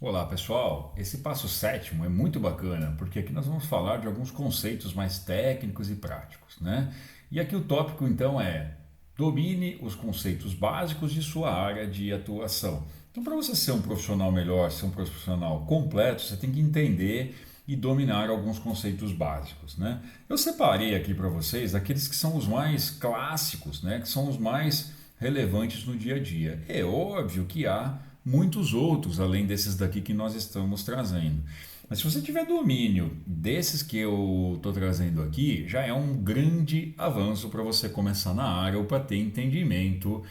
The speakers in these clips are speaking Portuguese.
Olá pessoal, esse passo sétimo é muito bacana porque aqui nós vamos falar de alguns conceitos mais técnicos e práticos, né? E aqui o tópico então é: domine os conceitos básicos de sua área de atuação. Então, para você ser um profissional melhor, ser um profissional completo, você tem que entender e dominar alguns conceitos básicos, né? Eu separei aqui para vocês aqueles que são os mais clássicos, né? Que são os mais relevantes no dia a dia. É óbvio que há muitos outros além desses daqui que nós estamos trazendo. Mas se você tiver domínio desses que eu estou trazendo aqui, já é um grande avanço para você começar na área ou para ter entendimento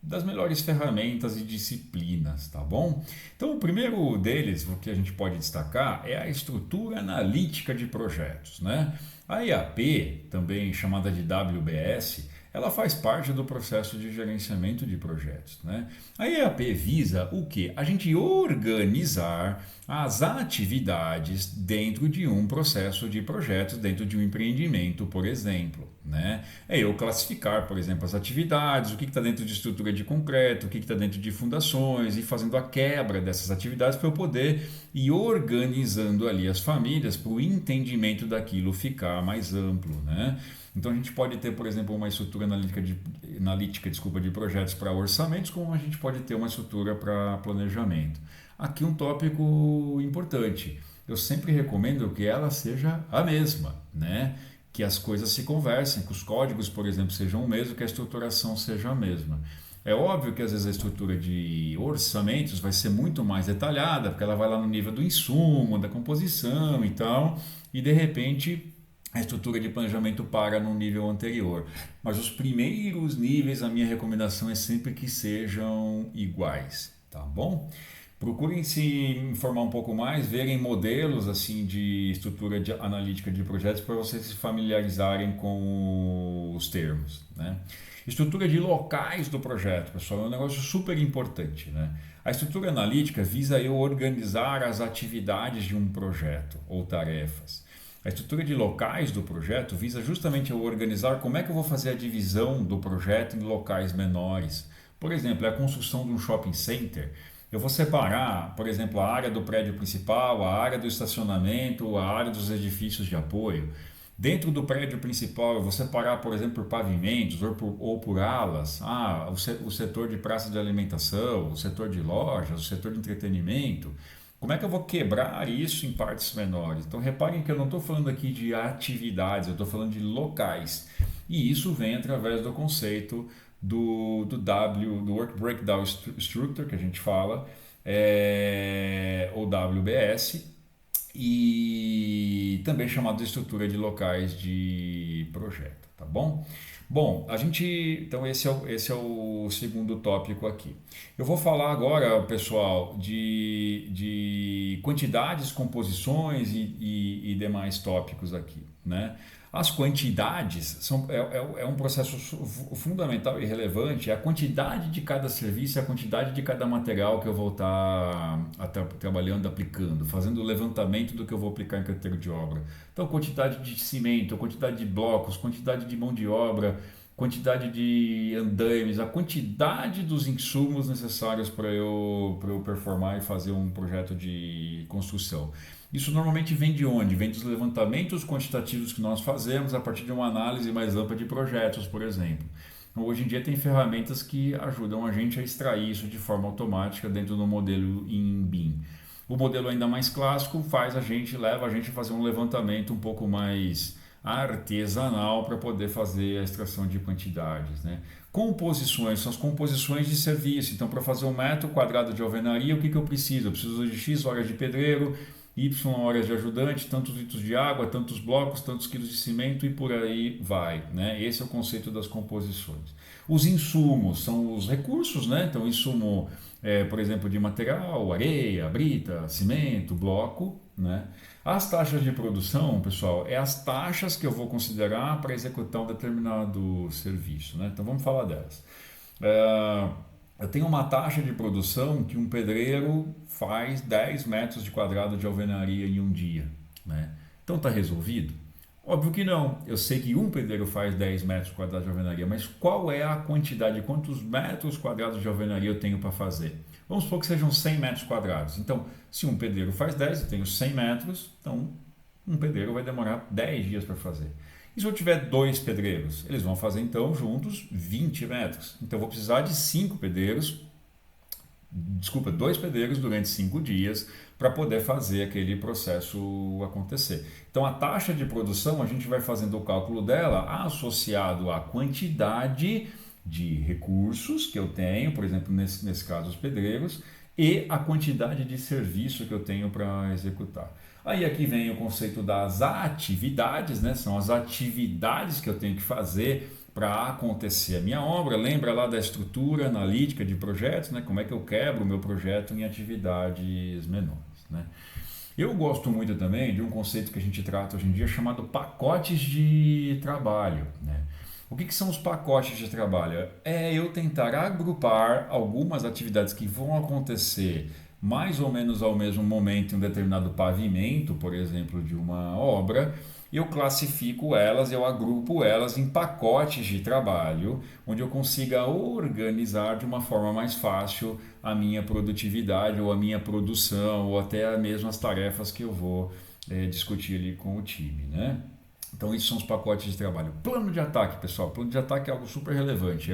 das melhores ferramentas e disciplinas, tá bom? Então, o primeiro deles, o que a gente pode destacar, é a estrutura analítica de projetos, né? A EAP, também chamada de WBS, ela faz parte do processo de gerenciamento de projetos, né? A EAP visa o quê? A gente organizar as atividades dentro de um processo de projetos, dentro de um empreendimento, por exemplo, né? É eu classificar, por exemplo, as atividades, o que está dentro de estrutura de concreto, o que está dentro de fundações, e fazendo a quebra dessas atividades para eu poder ir organizando ali as famílias para o entendimento daquilo ficar mais amplo, né? Então a gente pode ter, por exemplo, uma estrutura analítica de projetos para orçamentos, como a gente pode ter uma estrutura para planejamento. Aqui um tópico importante. Eu sempre recomendo que ela seja a mesma, né? Que as coisas se conversem, que os códigos, por exemplo, sejam o mesmo, que a estruturação seja a mesma. É óbvio que às vezes a estrutura de orçamentos vai ser muito mais detalhada, porque ela vai lá no nível do insumo, da composição e tal, e de repente a estrutura de planejamento para no nível anterior. Mas os primeiros níveis, a minha recomendação é sempre que sejam iguais, tá bom? Procurem se informar um pouco mais, verem modelos assim de estrutura analítica de projetos para vocês se familiarizarem com os termos, né? Estrutura de locais do projeto, pessoal, é um negócio super importante, né? A estrutura analítica visa eu organizar as atividades de um projeto ou tarefas. A estrutura de locais do projeto visa justamente eu organizar como é que eu vou fazer a divisão do projeto em locais menores. Por exemplo, é a construção de um shopping center. Eu vou separar, por exemplo, a área do prédio principal, a área do estacionamento, a área dos edifícios de apoio. Dentro do prédio principal, eu vou separar, por exemplo, por pavimentos ou por alas. O setor de praça de alimentação, o setor de lojas, o setor de entretenimento. Como é que eu vou quebrar isso em partes menores? Então, reparem que eu não estou falando aqui de atividades, eu estou falando de locais. E isso vem através do conceito do Work Breakdown Structure, que a gente fala, ou WBS, e também chamado de estrutura de locais de projeto, tá bom? Bom, então esse é o segundo tópico aqui. Eu vou falar agora, pessoal, de quantidades, composições e demais tópicos aqui, né? As quantidades é um processo fundamental e relevante, é a quantidade de cada serviço, é a quantidade de cada material que eu vou estar trabalhando, aplicando, fazendo o levantamento do que eu vou aplicar em canteiro de obra. Então, quantidade de cimento, quantidade de blocos, quantidade de mão de obra, quantidade de andames, a quantidade dos insumos necessários para eu performar e fazer um projeto de construção. Isso normalmente vem de onde? Vem dos levantamentos quantitativos que nós fazemos a partir de uma análise mais ampla de projetos, por exemplo. Então, hoje em dia tem ferramentas que ajudam a gente a extrair isso de forma automática dentro do modelo em BIM. O modelo ainda mais clássico leva a gente a fazer um levantamento um pouco mais artesanal para poder fazer a extração de quantidades, né? Composições são as composições de serviço. Então, para fazer um metro quadrado de alvenaria, o que eu preciso? Eu preciso de X horas de pedreiro, Y horas de ajudante, tantos litros de água, tantos blocos, tantos quilos de cimento e por aí vai, né? Esse é o conceito das composições. Os insumos são os recursos, né? Então, insumo, por exemplo, de material, areia, brita, cimento, bloco, né? As taxas de produção, pessoal, é as taxas que eu vou considerar para executar um determinado serviço, né? Então, vamos falar delas. É, eu tenho uma taxa de produção que um pedreiro faz 10 metros de quadrado de alvenaria em um dia, né? Então está resolvido? Óbvio que não. Eu sei que um pedreiro faz 10 metros quadrados de alvenaria, mas qual é a quantidade, quantos metros quadrados de alvenaria eu tenho para fazer? Vamos supor que sejam 100 metros quadrados. Então, se um pedreiro faz 10, eu tenho 100 metros, então um pedreiro vai demorar 10 dias para fazer. E se eu tiver dois pedreiros? Eles vão fazer então juntos 20 metros. Então eu vou precisar de dois pedreiros durante 5 dias para poder fazer aquele processo acontecer. Então a taxa de produção a gente vai fazendo o cálculo dela associado à quantidade de recursos que eu tenho, por exemplo, nesse caso os pedreiros, e a quantidade de serviço que eu tenho para executar. Aí aqui vem o conceito das atividades, né? São as atividades que eu tenho que fazer para acontecer a minha obra. Lembra lá da estrutura analítica de projetos, né? Como é que eu quebro o meu projeto em atividades menores, né? Eu gosto muito também de um conceito que a gente trata hoje em dia chamado pacotes de trabalho, né? O que são os pacotes de trabalho? É eu tentar agrupar algumas atividades que vão acontecer mais ou menos ao mesmo momento em um determinado pavimento, por exemplo, de uma obra. Eu classifico elas, eu agrupo elas em pacotes de trabalho, onde eu consiga organizar de uma forma mais fácil a minha produtividade ou a minha produção ou até mesmo as tarefas que eu vou discutir ali com o time, né? Então, isso são os pacotes de trabalho. Plano de ataque, pessoal. Plano de ataque é algo super relevante.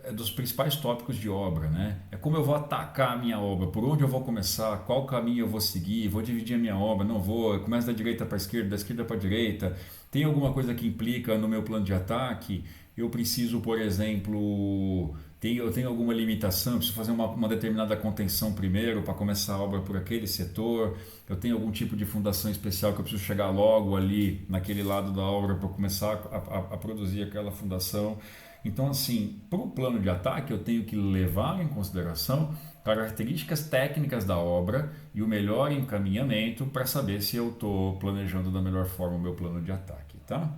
É dos principais tópicos de obra, né? É como eu vou atacar a minha obra, por onde eu vou começar, qual caminho eu vou seguir, vou dividir a minha obra, não vou, eu começo da direita para a esquerda, da esquerda para a direita. Tem alguma coisa que implica no meu plano de ataque? Eu preciso, por exemplo, eu tenho alguma limitação, eu preciso fazer uma determinada contenção primeiro para começar a obra por aquele setor. Eu tenho algum tipo de fundação especial que eu preciso chegar logo ali naquele lado da obra para começar a produzir aquela fundação. Então, assim, para o plano de ataque, eu tenho que levar em consideração características técnicas da obra e o melhor encaminhamento para saber se eu estou planejando da melhor forma o meu plano de ataque, tá?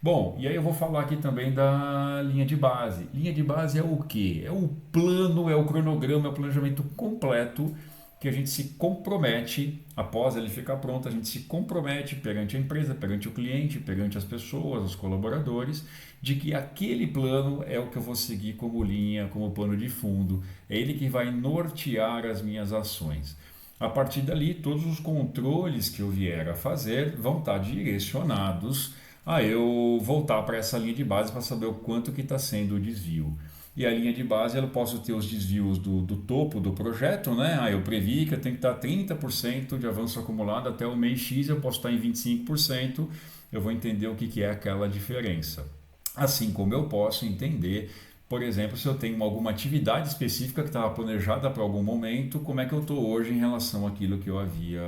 Bom, e aí eu vou falar aqui também da linha de base. Linha de base é o quê? É o plano, é o cronograma, é o planejamento completo que a gente se compromete, após ele ficar pronto, a gente se compromete perante a empresa, perante o cliente, perante as pessoas, os colaboradores, de que aquele plano é o que eu vou seguir como linha, como pano de fundo, é ele que vai nortear as minhas ações. A partir dali, todos os controles que eu vier a fazer vão estar direcionados a eu voltar para essa linha de base para saber o quanto que está sendo o desvio. E a linha de base, eu posso ter os desvios do topo do projeto, né? Eu previ que eu tenho que estar 30% de avanço acumulado até o mês X, eu posso estar em 25%, eu vou entender o que é aquela diferença. Assim como eu posso entender, por exemplo, se eu tenho alguma atividade específica que estava planejada para algum momento, como é que eu estou hoje em relação àquilo que eu havia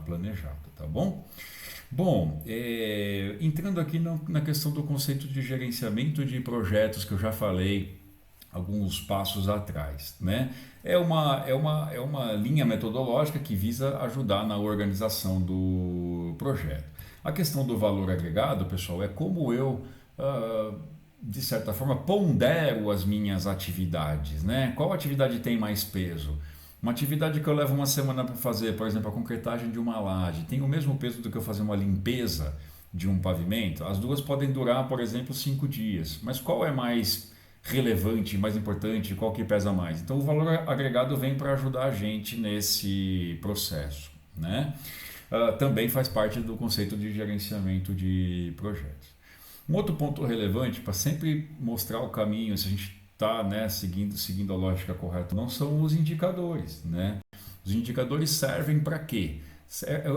planejado, tá bom? Bom, entrando aqui na questão do conceito de gerenciamento de projetos que eu já falei alguns passos atrás, né? É uma linha metodológica que visa ajudar na organização do projeto. A questão do valor agregado, pessoal, é como eu, de certa forma, pondero as minhas atividades, né? Qual atividade tem mais peso? Uma atividade que eu levo uma semana para fazer, por exemplo, a concretagem de uma laje, tem o mesmo peso do que eu fazer uma limpeza de um pavimento? As duas podem durar, por exemplo, 5 dias. Mas qual é mais relevante, mais importante, qual que pesa mais? Então, o valor agregado vem para ajudar a gente nesse processo, né? Também faz parte do conceito de gerenciamento de projetos. Um outro ponto relevante para sempre mostrar o caminho, se a gente está, né, seguindo a lógica correta, não são os indicadores, né? Os indicadores servem para quê?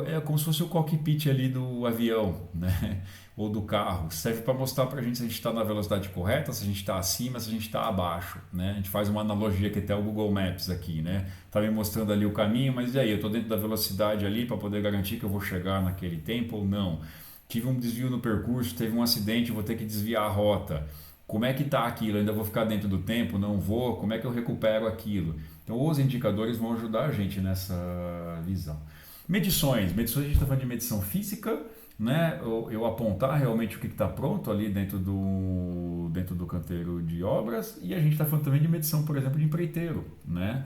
É como se fosse o cockpit ali do avião, né? Ou do carro. Serve para mostrar para a gente se a gente está na velocidade correta, se a gente está acima, se a gente está abaixo, né? A gente faz uma analogia que até o Google Maps aqui, né? Está me mostrando ali o caminho, mas e aí? Eu estou dentro da velocidade ali para poder garantir que eu vou chegar naquele tempo ou não? Tive um desvio no percurso, teve um acidente, vou ter que desviar a rota. Como é que está aquilo? Eu ainda vou ficar dentro do tempo? Não vou? Como é que eu recupero aquilo? Então, os indicadores vão ajudar a gente nessa visão. Medições a gente está falando de medição física, né? Eu apontar realmente o que está pronto ali dentro do canteiro de obras, e a gente está falando também de medição, por exemplo, de empreiteiro, né?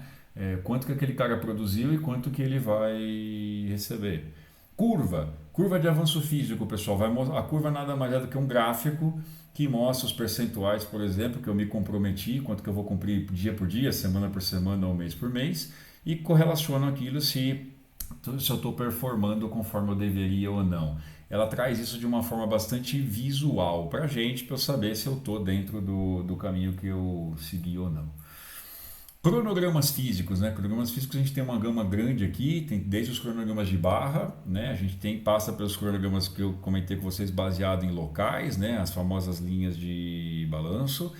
Quanto que aquele cara produziu e quanto que ele vai receber. Curva Curva de avanço físico, pessoal, a curva nada mais é do que um gráfico que mostra os percentuais, por exemplo, que eu me comprometi, quanto que eu vou cumprir dia por dia, semana por semana ou mês por mês, e correlaciono aquilo se eu estou performando conforme eu deveria ou não. Ela traz isso de uma forma bastante visual para a gente, para eu saber se eu estou dentro do caminho que eu segui ou não. Cronogramas físicos, né? Cronogramas físicos a gente tem uma gama grande aqui, tem desde os cronogramas de barra, né? A gente passa pelos cronogramas que eu comentei com vocês baseado em locais, né? As famosas linhas de balanço.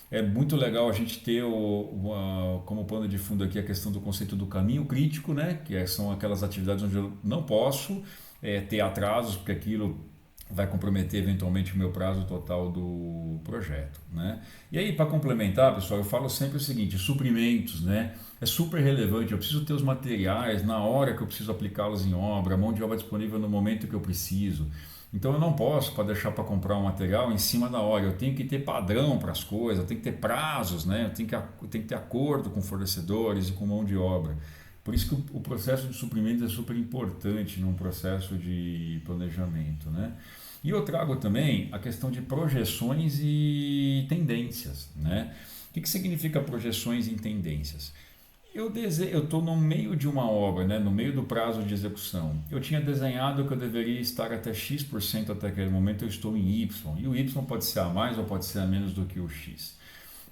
É muito legal a gente ter como pano de fundo aqui a questão do conceito do caminho crítico, né? São aquelas atividades onde eu não posso ter atrasos, porque aquilo vai comprometer eventualmente o meu prazo total do projeto, né? E aí, para complementar, pessoal, eu falo sempre o seguinte: suprimentos, né? É super relevante. Eu preciso ter os materiais na hora que eu preciso aplicá-los em obra, a mão de obra disponível no momento que eu preciso. Então eu não posso deixar para comprar um material em cima da hora. Eu tenho que ter padrão para as coisas, eu tenho que ter prazos, né? Eu tenho que ter acordo com fornecedores e com mão de obra. Por isso que o processo de suprimentos é super importante num processo de planejamento, né? E eu trago também a questão de projeções e tendências, né? O que significa projeções e tendências? Eu estou no meio de uma obra, né? No meio do prazo de execução. Eu tinha desenhado que eu deveria estar até X% até aquele momento, eu estou em Y. E o Y pode ser a mais ou pode ser a menos do que o X.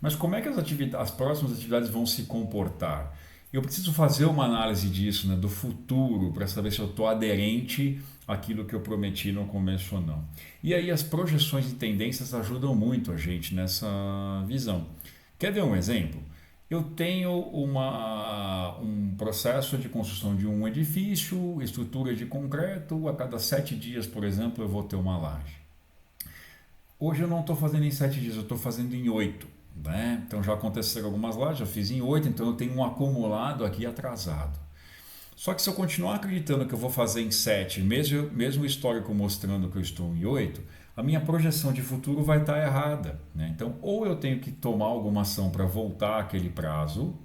Mas como é que as próximas atividades vão se comportar? Eu preciso fazer uma análise disso, né, do futuro, para saber se eu estou aderente àquilo que eu prometi no começo ou não. E aí as projeções e tendências ajudam muito a gente nessa visão. Quer ver um exemplo? Eu tenho um processo de construção de um edifício, estrutura de concreto, a cada 7 dias, por exemplo, eu vou ter uma laje. Hoje eu não estou fazendo em 7 dias, eu estou fazendo em 8. Né? Então já aconteceram algumas lajes, eu fiz em 8, então eu tenho um acumulado aqui atrasado. Só que se eu continuar acreditando que eu vou fazer em 7, mesmo o histórico mostrando que eu estou em 8, a minha projeção de futuro vai estar errada. Né? Então, ou eu tenho que tomar alguma ação para voltar aquele prazo,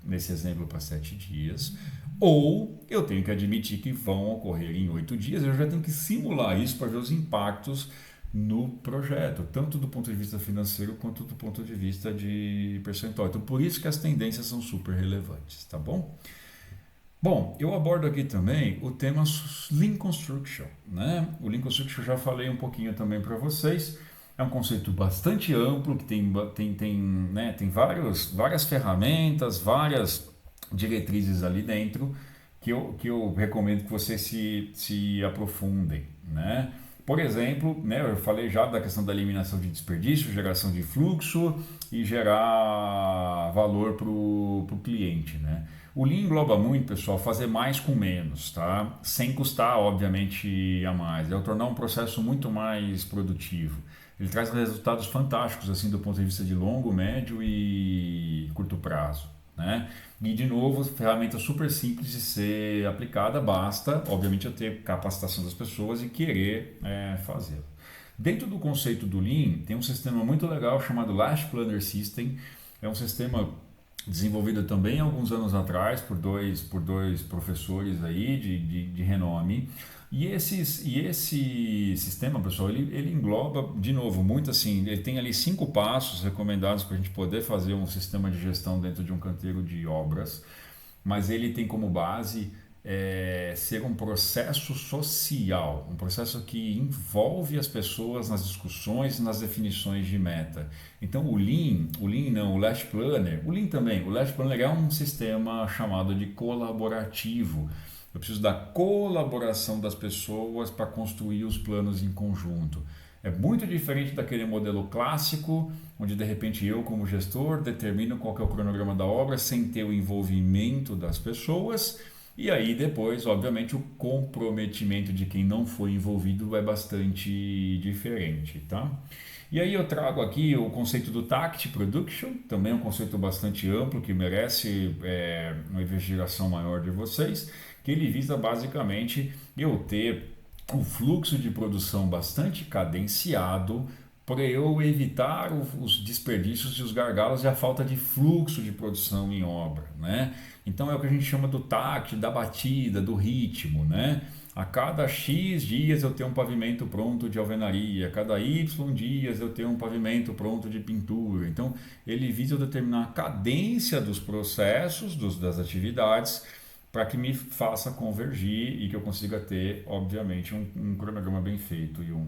nesse exemplo para 7 dias, ou eu tenho que admitir que vão ocorrer em 8 dias, eu já tenho que simular isso para ver os impactos no projeto, tanto do ponto de vista financeiro quanto do ponto de vista de percentual. Então, por isso que as tendências são super relevantes, tá bom? Bom, eu abordo aqui também o tema Lean Construction, né? O Lean Construction eu já falei um pouquinho também para vocês. É um conceito bastante amplo, que tem várias ferramentas, várias diretrizes ali dentro, que eu recomendo que vocês se aprofundem, né? Por exemplo, né, eu falei já da questão da eliminação de desperdício, geração de fluxo e gerar valor para o cliente, né? O Lean engloba muito, pessoal, fazer mais com menos, tá? Sem custar, obviamente, a mais. É o tornar um processo muito mais produtivo. Ele traz resultados fantásticos, assim, do ponto de vista de longo, médio e curto prazo, né? E, de novo, ferramenta super simples de ser aplicada, basta, obviamente, eu ter capacitação das pessoas e querer fazê-lo. Dentro do conceito do Lean, tem um sistema muito legal chamado Last Planner System. É um sistema desenvolvido também há alguns anos atrás por dois professores aí de renome. E esse sistema, pessoal, ele engloba, de novo, muito assim, ele tem ali 5 passos recomendados para a gente poder fazer um sistema de gestão dentro de um canteiro de obras, mas ele tem como base ser um processo social, um processo que envolve as pessoas nas discussões e nas definições de meta. Então o Last Planner, o Lean também, o Last Planner é um sistema chamado de colaborativo. Eu preciso da colaboração das pessoas para construir os planos em conjunto. É muito diferente daquele modelo clássico, onde de repente eu, como gestor, determino qual que é o cronograma da obra sem ter o envolvimento das pessoas. E aí depois, obviamente, o comprometimento de quem não foi envolvido é bastante diferente, tá? E aí eu trago aqui o conceito do TACT Production, também é um conceito bastante amplo que merece uma investigação maior de vocês, que ele visa basicamente eu ter um fluxo de produção bastante cadenciado para eu evitar os desperdícios e os gargalos e a falta de fluxo de produção em obra, né? Então é o que a gente chama do tact, da batida, do ritmo, né? A cada X dias eu tenho um pavimento pronto de alvenaria, a cada Y dias eu tenho um pavimento pronto de pintura. Então ele visa determinar a cadência dos processos, das atividades, para que me faça convergir e que eu consiga ter, obviamente, um cronograma bem feito e um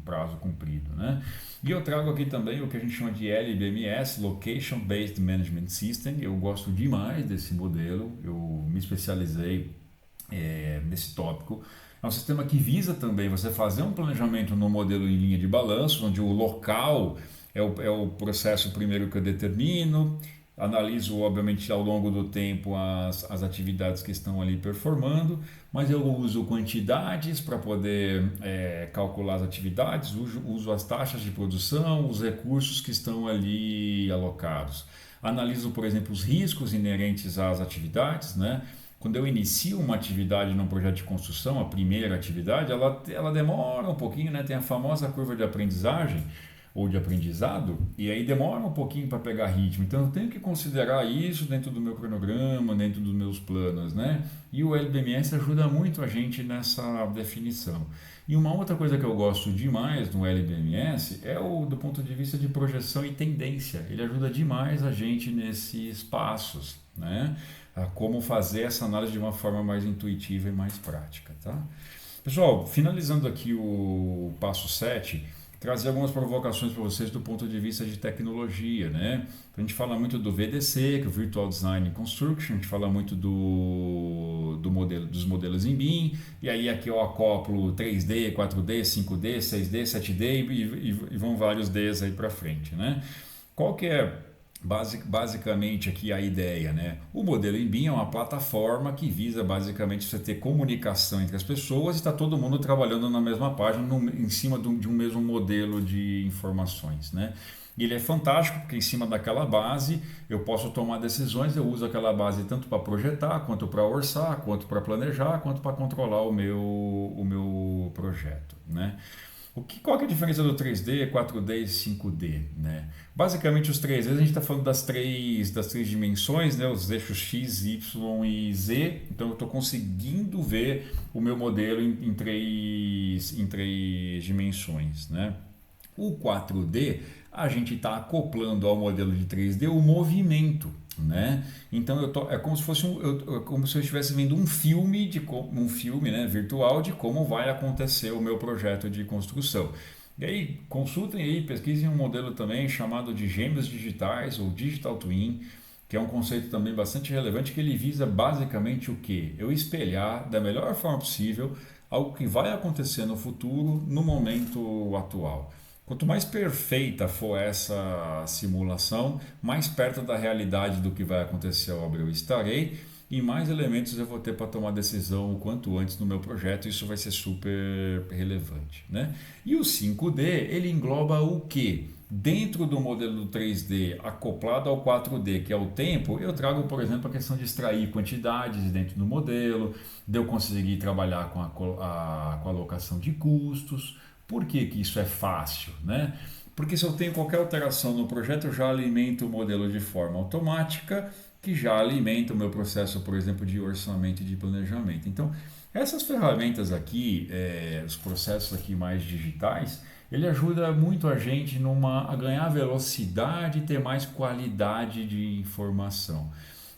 prazo cumprido, né? E eu trago aqui também o que a gente chama de LBMS, Location Based Management System. Eu gosto demais desse modelo, eu me especializei nesse tópico. É um sistema que visa também você fazer um planejamento no modelo em linha de balanço, onde o local é o processo primeiro que eu determino, analiso, obviamente, ao longo do tempo as atividades que estão ali performando, mas eu uso quantidades para poder calcular as atividades, uso as taxas de produção, os recursos que estão ali alocados. Analiso, por exemplo, os riscos inerentes às atividades, né? Quando eu inicio uma atividade num projeto de construção, a primeira atividade, ela demora um pouquinho, né? Tem a famosa curva de aprendizagem ou de aprendizado, e aí demora um pouquinho para pegar ritmo. Então eu tenho que considerar isso dentro do meu cronograma, dentro dos meus planos, né? E o LBMS ajuda muito a gente nessa definição. E uma outra coisa que eu gosto demais no LBMS é do ponto de vista de projeção e tendência. Ele ajuda demais a gente nesses passos, né? A como fazer essa análise de uma forma mais intuitiva e mais prática, tá? Pessoal, finalizando aqui o passo 7, trazer algumas provocações para vocês do ponto de vista de tecnologia, né? A gente fala muito do VDC, que é o Virtual Design Construction, a gente fala muito dos modelos em BIM, e aí aqui eu acoplo 3D, 4D, 5D, 6D, 7D e vão vários Ds aí para frente, né? Qual que é basicamente aqui a ideia, né? O modelo em BIM é uma plataforma que visa basicamente você ter comunicação entre as pessoas e está todo mundo trabalhando na mesma página, em cima de um mesmo modelo de informações, né? E ele é fantástico porque em cima daquela base eu posso tomar decisões, eu uso aquela base tanto para projetar, quanto para orçar, quanto para planejar, quanto para controlar o meu projeto, né? Qual que é a diferença do 3D, 4D e 5D, né? Basicamente os 3D a gente está falando das três dimensões, né? Os eixos X, Y e Z. Então eu estou conseguindo ver o meu modelo em três dimensões, né? O 4D a gente está acoplando ao modelo de 3D o movimento, né? Então é como se fosse como se eu estivesse vendo um filme né, virtual de como vai acontecer o meu projeto de construção. E aí consultem aí, pesquisem um modelo também chamado de gêmeos digitais ou Digital Twin, que é um conceito também bastante relevante, que ele visa basicamente o quê? Eu espelhar da melhor forma possível algo que vai acontecer no futuro no momento atual. Quanto mais perfeita for essa simulação, mais perto da realidade do que vai acontecer a obra eu estarei e mais elementos eu vou ter para tomar decisão o quanto antes no meu projeto. Isso vai ser super relevante, né? E o 5D, ele engloba o quê? Dentro do modelo do 3D acoplado ao 4D, que é o tempo, eu trago, por exemplo, a questão de extrair quantidades dentro do modelo, de eu conseguir trabalhar com a alocação de custos. Por que que isso é fácil, né? Porque se eu tenho qualquer alteração no projeto, eu já alimento o modelo de forma automática, que já alimenta o meu processo, por exemplo, de orçamento e de planejamento. Então, essas ferramentas aqui, os processos aqui mais digitais, ele ajuda muito a gente a ganhar velocidade e ter mais qualidade de informação.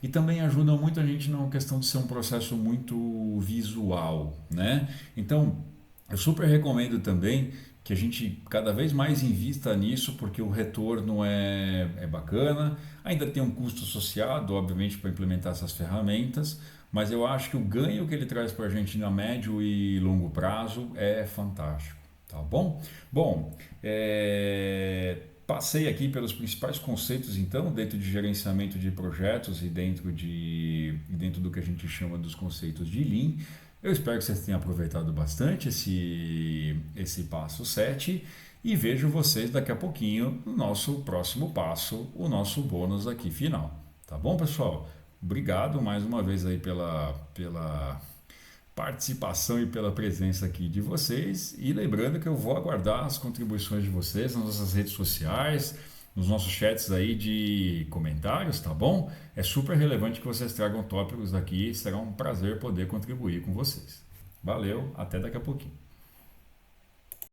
E também ajudam muito a gente na questão de ser um processo muito visual, né? Então, eu super recomendo também que a gente cada vez mais invista nisso, porque o retorno é bacana. Ainda tem um custo associado, obviamente, para implementar essas ferramentas, mas eu acho que o ganho que ele traz para a gente a médio e longo prazo é fantástico, tá bom? Bom, passei aqui pelos principais conceitos, então, dentro de gerenciamento de projetos e dentro do que a gente chama dos conceitos de Lean. Eu espero que vocês tenham aproveitado bastante esse passo 7 e vejo vocês daqui a pouquinho no nosso próximo passo, o nosso bônus aqui final. Tá bom, pessoal? Obrigado mais uma vez aí pela participação e pela presença aqui de vocês. E lembrando que eu vou aguardar as contribuições de vocês nas nossas redes sociais, nos nossos chats aí de comentários, tá bom? É super relevante que vocês tragam tópicos aqui, será um prazer poder contribuir com vocês. Valeu, até daqui a pouquinho.